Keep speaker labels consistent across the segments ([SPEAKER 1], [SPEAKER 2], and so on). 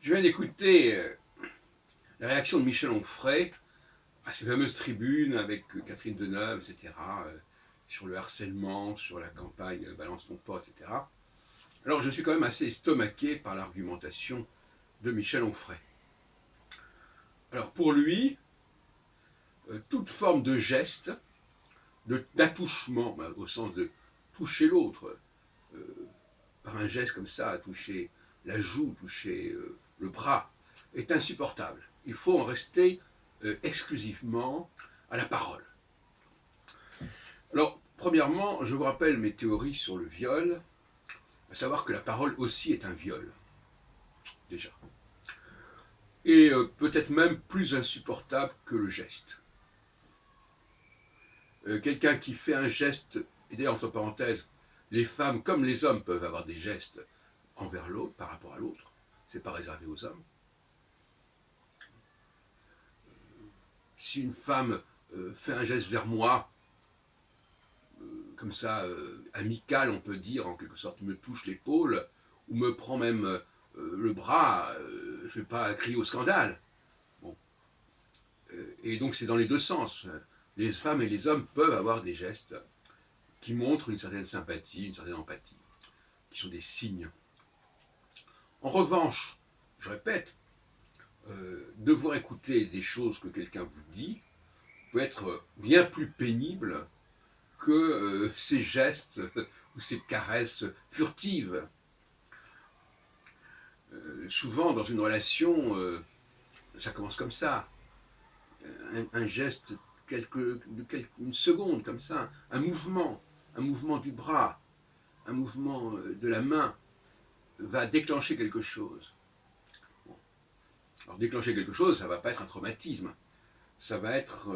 [SPEAKER 1] Je viens d'écouter la réaction de Michel Onfray à ces fameuses tribunes avec Catherine Deneuve, etc., sur le harcèlement, sur la campagne Balance ton pote, etc. Alors je suis quand même assez estomaqué par l'argumentation de Michel Onfray. Alors pour lui, toute forme de geste, d'attouchement, au sens de toucher l'autre, euh, par un geste comme ça, toucher la joue, toucher le bras, est insupportable. Il faut en rester exclusivement à la parole. Alors, premièrement, je vous rappelle mes théories sur le viol, à savoir que la parole aussi est un viol, déjà. Et peut-être même plus insupportable que le geste. Quelqu'un qui fait un geste, et d'ailleurs, entre parenthèses, les femmes comme les hommes peuvent avoir des gestes envers l'autre, par rapport à l'autre, c'est pas réservé aux hommes. Si une femme fait un geste vers moi, comme ça, amical, on peut dire, en quelque sorte, me touche l'épaule, ou me prend même le bras, je ne vais pas crier au scandale. Bon. Et donc c'est dans les deux sens. Les femmes et les hommes peuvent avoir des gestes qui montrent une certaine sympathie, une certaine empathie, qui sont des signes. En revanche, je répète, devoir écouter des choses que quelqu'un vous dit peut être bien plus pénible que ces gestes ou ces caresses furtives. Souvent, dans une relation, ça commence comme ça. Un geste, une seconde comme ça, un mouvement du bras, un mouvement de la main va déclencher quelque chose. Bon. Alors déclencher quelque chose, ça ne va pas être un traumatisme, ça va être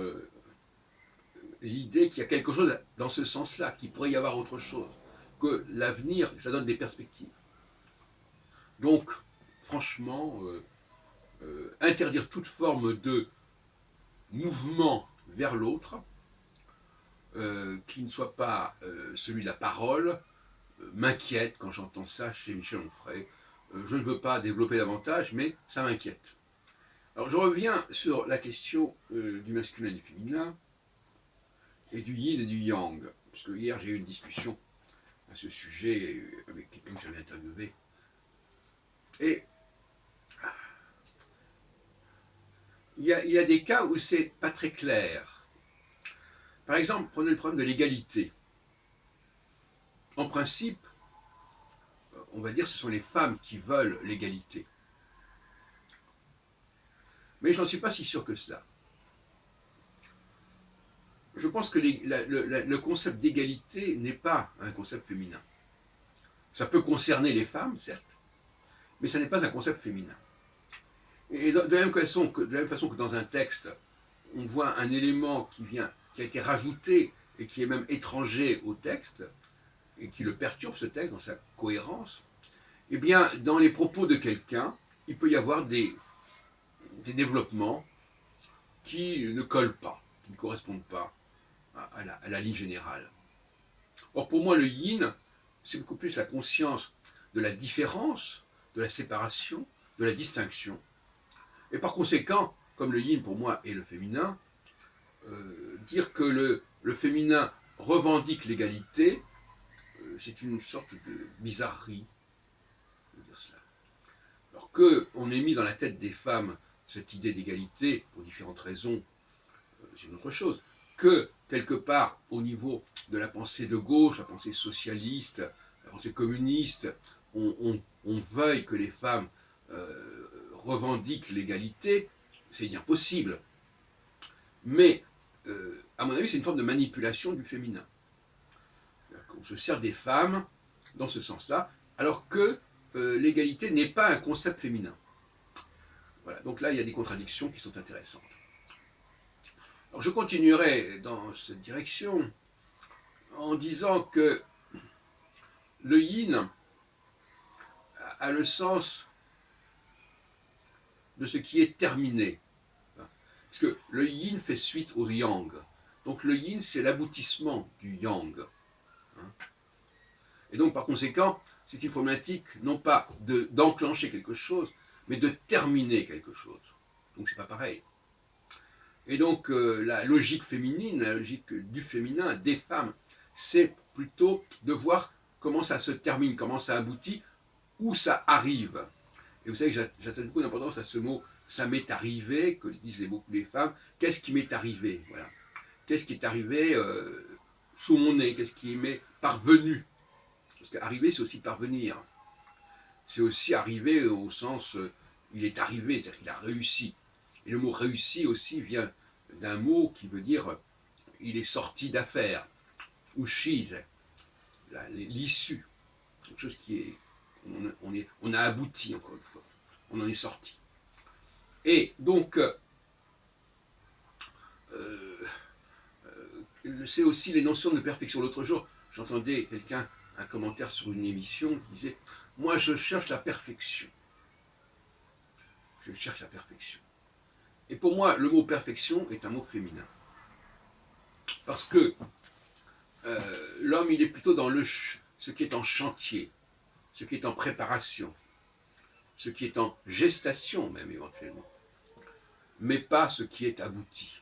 [SPEAKER 1] l'idée qu'il y a quelque chose dans ce sens-là, qu'il pourrait y avoir autre chose, que l'avenir, ça donne des perspectives. Donc, franchement, interdire toute forme de mouvement vers l'autre, qui ne soit pas celui de la parole, m'inquiète quand j'entends ça chez Michel Onfray. Je ne veux pas développer davantage, mais ça m'inquiète. Alors je reviens sur la question du masculin et du féminin, et du yin et du yang, parce que hier j'ai eu une discussion à ce sujet avec quelqu'un que j'avais interviewé. Et il y a des cas où c'est pas très clair. Par exemple, prenez le problème de l'égalité. En principe, on va dire que ce sont les femmes qui veulent l'égalité. Mais je n'en suis pas si sûr que cela. Je pense que le concept d'égalité n'est pas un concept féminin. Ça peut concerner les femmes, certes, mais ça n'est pas un concept féminin. Et de la même façon que dans un texte, on voit un élément qui a été rajouté et qui est même étranger au texte, et qui le perturbe, ce texte, dans sa cohérence, eh bien, dans les propos de quelqu'un, il peut y avoir des développements qui ne collent pas, qui ne correspondent pas à la ligne générale. Or, pour moi, le yin, c'est beaucoup plus la conscience de la différence, de la séparation, de la distinction. Et par conséquent, comme le yin pour moi est le féminin, dire que le féminin revendique l'égalité, c'est une sorte de bizarrerie de dire cela. Alors qu'on ait mis dans la tête des femmes cette idée d'égalité, pour différentes raisons, c'est une autre chose. Que, quelque part, au niveau de la pensée de gauche, la pensée socialiste, la pensée communiste, on veuille que les femmes revendiquent l'égalité, c'est bien possible. Mais, à mon avis, c'est une forme de manipulation du féminin. On se sert des femmes dans ce sens-là, alors que l'égalité n'est pas un concept féminin. Voilà, donc là, il y a des contradictions qui sont intéressantes. Alors je continuerai dans cette direction en disant que le yin a le sens de ce qui est terminé. Parce que le yin fait suite au yang. Donc le yin, c'est l'aboutissement du yang. Et donc par conséquent, c'est une problématique non pas d'enclencher quelque chose, mais de terminer quelque chose. Donc c'est pas pareil. Et donc la logique féminine, la logique du féminin, des femmes, c'est plutôt de voir comment ça se termine, comment ça aboutit, où ça arrive. Et vous savez que j'attache beaucoup d'importance à ce mot « ça m'est arrivé », que disent beaucoup les femmes. Qu'est-ce qui m'est arrivé, voilà. Qu'est-ce qui est arrivé sous mon nez? Qu'est-ce qui m'est parvenu? Parce qu'arriver, c'est aussi parvenir. C'est aussi arriver au sens il est arrivé, c'est-à-dire qu'il a réussi. Et le mot réussi aussi vient d'un mot qui veut dire il est sorti d'affaire, ou shid, l'issue, quelque chose qui est on a abouti encore une fois, on en est sorti. Et donc c'est aussi les notions de perfection. L'autre jour, j'entendais quelqu'un, un commentaire sur une émission qui disait « Moi, je cherche la perfection. Je cherche la perfection. » Et pour moi, le mot perfection est un mot féminin. Parce que l'homme, il est plutôt dans ce qui est en chantier, ce qui est en préparation, ce qui est en gestation même éventuellement, mais pas ce qui est abouti.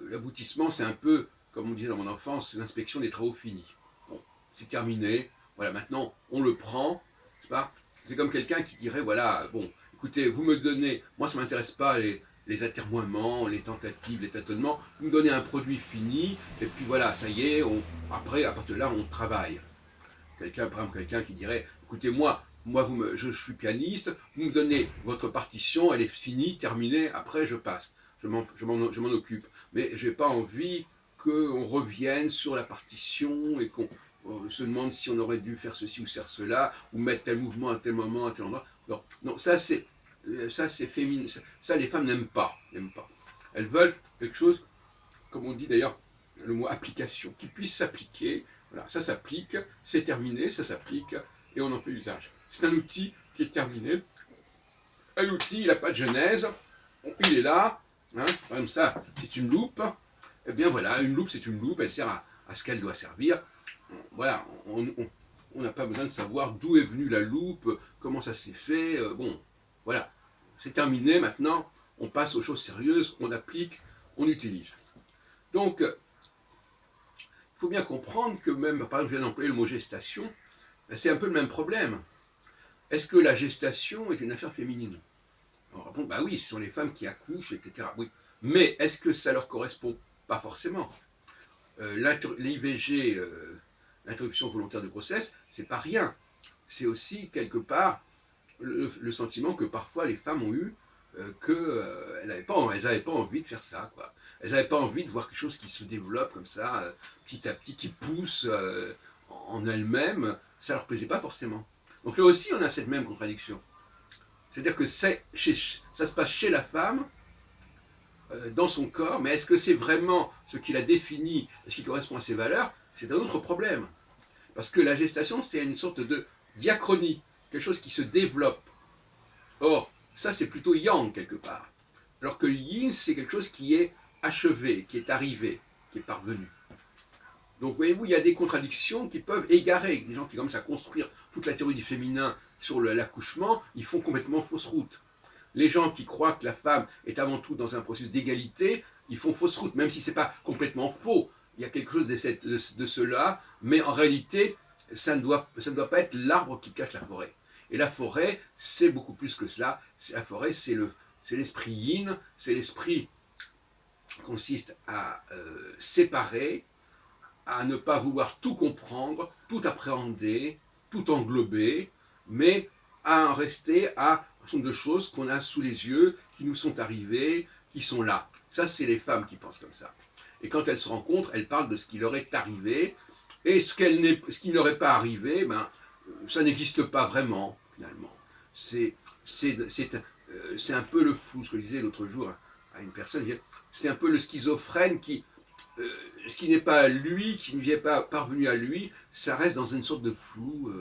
[SPEAKER 1] L'aboutissement, c'est un peu, comme on disait dans mon enfance, l'inspection des travaux finis. Bon, c'est terminé, voilà, maintenant on le prend, c'est pas? C'est comme quelqu'un qui dirait, voilà, bon, écoutez, vous me donnez, moi ça ne m'intéresse pas les atermoiements, les tentatives, les tâtonnements, vous me donnez un produit fini, et puis voilà, ça y est, après, à partir de là, on travaille. Par exemple, quelqu'un qui dirait, écoutez, je suis pianiste, vous me donnez votre partition, elle est finie, terminée, après je passe, je m'en occupe. Mais je n'ai pas envie qu'on revienne sur la partition et qu'on se demande si on aurait dû faire ceci ou faire cela, ou mettre tel mouvement à tel moment, à tel endroit. Non, non, ça c'est féminin. Ça, les femmes n'aiment pas, Elles veulent quelque chose, comme on dit d'ailleurs, le mot application, qui puisse s'appliquer. Voilà, ça s'applique, c'est terminé, ça s'applique, et on en fait usage. C'est un outil qui est terminé. Un outil, il n'a pas de genèse, il est là, hein, comme ça, c'est une loupe. Eh bien voilà, une loupe, c'est une loupe, elle sert à ce qu'elle doit servir. Voilà, on n'a pas besoin de savoir d'où est venue la loupe, comment ça s'est fait. Bon, voilà, c'est terminé maintenant, on passe aux choses sérieuses, on applique, on utilise. Donc, il faut bien comprendre que même, par exemple, je viens d'employer le mot gestation, c'est un peu le même problème. Est-ce que la gestation est une affaire féminine? On répond, bah oui, ce sont les femmes qui accouchent, etc. Oui. Mais est-ce que ça leur correspond? Pas forcément. L'IVG, l'interruption volontaire de grossesse, c'est pas rien. C'est aussi quelque part le sentiment que parfois les femmes ont eu qu'elles n'avaient pas envie de faire ça, quoi. Elles n'avaient pas envie de voir quelque chose qui se développe comme ça, petit à petit, qui pousse en elles-mêmes. Ça leur plaisait pas forcément. Donc là aussi, on a cette même contradiction. C'est-à-dire que ça se passe chez la femme, dans son corps, mais est-ce que c'est vraiment ce qui la définit, ce qui correspond à ses valeurs? C'est un autre problème. Parce que la gestation, c'est une sorte de diachronie, quelque chose qui se développe. Or, ça, c'est plutôt yang, quelque part. Alors que le yin, c'est quelque chose qui est achevé, qui est arrivé, qui est parvenu. Donc, voyez-vous, il y a des contradictions qui peuvent égarer. Des gens qui commencent à construire toute la théorie du féminin sur l'accouchement, ils font complètement fausse route. Les gens qui croient que la femme est avant tout dans un processus d'égalité, ils font fausse route, même si ce n'est pas complètement faux. Il y a quelque chose de cela, mais en réalité, ça ne doit pas être l'arbre qui cache la forêt. Et la forêt, c'est beaucoup plus que cela. La forêt, c'est l'esprit yin, c'est l'esprit qui consiste à séparer, à ne pas vouloir tout comprendre, tout appréhender, tout englober, mais à en rester à un certain nombre de choses qu'on a sous les yeux, qui nous sont arrivées, qui sont là. Ça, c'est les femmes qui pensent comme ça. Et quand elles se rencontrent, elles parlent de ce qui leur est arrivé, et ce qui n'aurait pas arrivé, ben, ça n'existe pas vraiment, finalement. C'est un peu le flou, ce que je disais l'autre jour à une personne, c'est un peu le schizophrène ce qui n'est pas lui, qui ne vient pas parvenu à lui, ça reste dans une sorte de flou,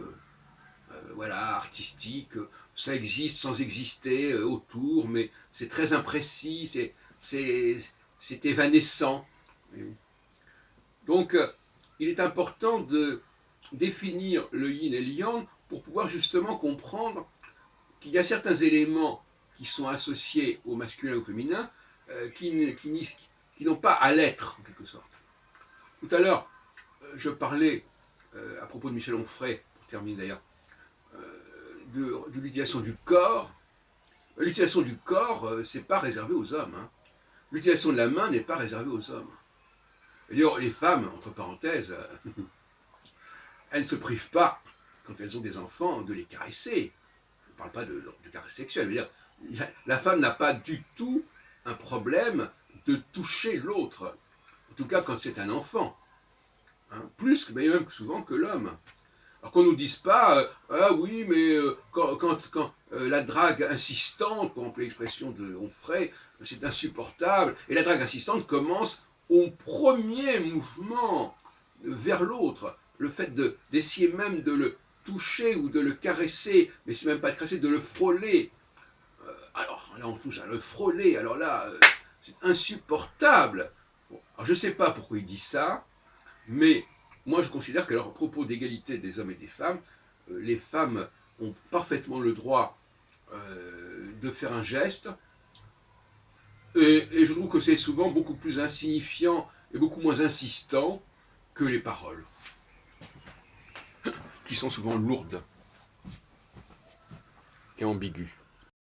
[SPEAKER 1] voilà, artistique. Ça existe sans exister autour, mais c'est très imprécis, c'est évanescent. Donc, il est important de définir le yin et le yang pour pouvoir justement comprendre qu'il y a certains éléments qui sont associés au masculin et au féminin qui n'ont pas à l'être, en quelque sorte. Tout à l'heure, je parlais, à propos de Michel Onfray, pour terminer d'ailleurs, de l'utilisation du corps. L'utilisation du corps, c'est pas réservé aux hommes. Hein. L'utilisation de la main n'est pas réservée aux hommes. D'ailleurs, les femmes, entre parenthèses, elles ne se privent pas, quand elles ont des enfants, de les caresser. Je ne parle pas de caresses sexuelles. Je veux dire, la femme n'a pas du tout un problème de toucher l'autre. En tout cas, quand c'est un enfant. Hein, plus, mais même souvent que l'homme. Alors qu'on ne nous dise pas, ah oui, mais quand la drague insistante, pour employer l'expression de Onfray, c'est insupportable, et la drague insistante commence au premier mouvement vers l'autre. Le fait d'essayer même de le toucher ou de le caresser, mais c'est même pas de caresser, de le frôler. Alors là, on touche à le frôler, alors là, c'est insupportable. Bon, alors je ne sais pas pourquoi il dit ça, mais moi je considère que, à propos d'égalité des hommes et des femmes, les femmes ont parfaitement le droit de faire un geste, et je trouve que c'est souvent beaucoup plus insignifiant et beaucoup moins insistant que les paroles, qui sont souvent lourdes et ambiguës.